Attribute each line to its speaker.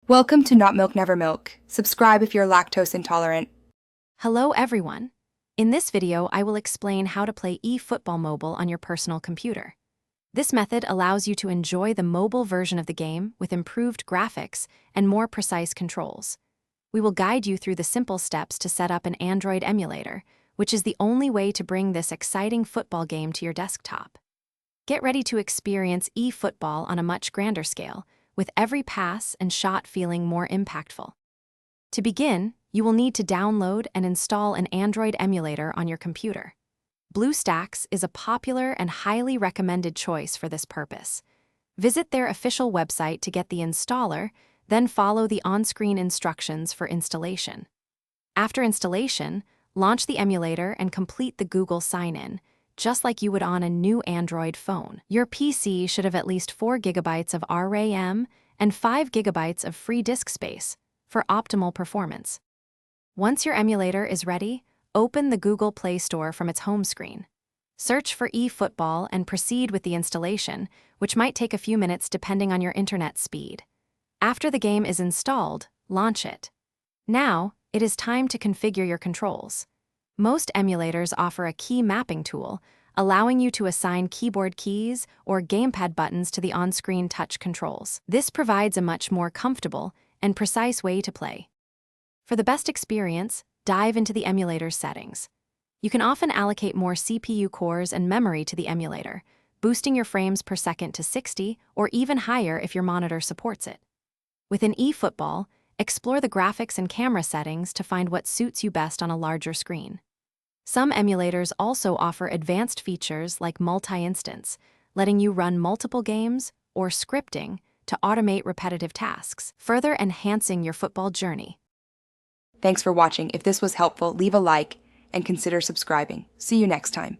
Speaker 1: Welcome to Not Milk Never Milk. Subscribe if you're lactose intolerant.
Speaker 2: Hello everyone! In this video, I will explain how to play eFootball Mobile on your personal computer. This method allows you to enjoy the mobile version of the game with improved graphics and more precise controls. We will guide you through the simple steps to set up an Android emulator, which is the only way to bring this exciting football game to your desktop. Get ready to experience eFootball on a much grander scale, with every pass and shot feeling more impactful. To begin, you will need to download and install an Android emulator on your computer. BlueStacks is a popular and highly recommended choice for this purpose. Visit their official website to get the installer, then follow the on-screen instructions for installation. After installation, launch the emulator and complete the Google sign-in, just like you would on a new Android phone. Your PC should have at least 4 GB of RAM and 5 GB of free disk space for optimal performance. Once your emulator is ready, open the Google Play Store from its home screen. Search for eFootball and proceed with the installation, which might take a few minutes depending on your internet speed. After the game is installed, launch it. Now, it is time to configure your controls. Most emulators offer a key mapping tool, allowing you to assign keyboard keys or gamepad buttons to the on-screen touch controls. This provides a much more comfortable and precise way to play. For the best experience, dive into the emulator's settings. You can often allocate more CPU cores and memory to the emulator, boosting your frames per second to 60 or even higher if your monitor supports it. Within eFootball, explore the graphics and camera settings to find what suits you best on a larger screen. Some emulators also offer advanced features like multi-instance, letting you run multiple games or scripting to automate repetitive tasks, further enhancing your football journey.
Speaker 1: Thanks for watching. If this was helpful, leave a like and consider subscribing. See you next time.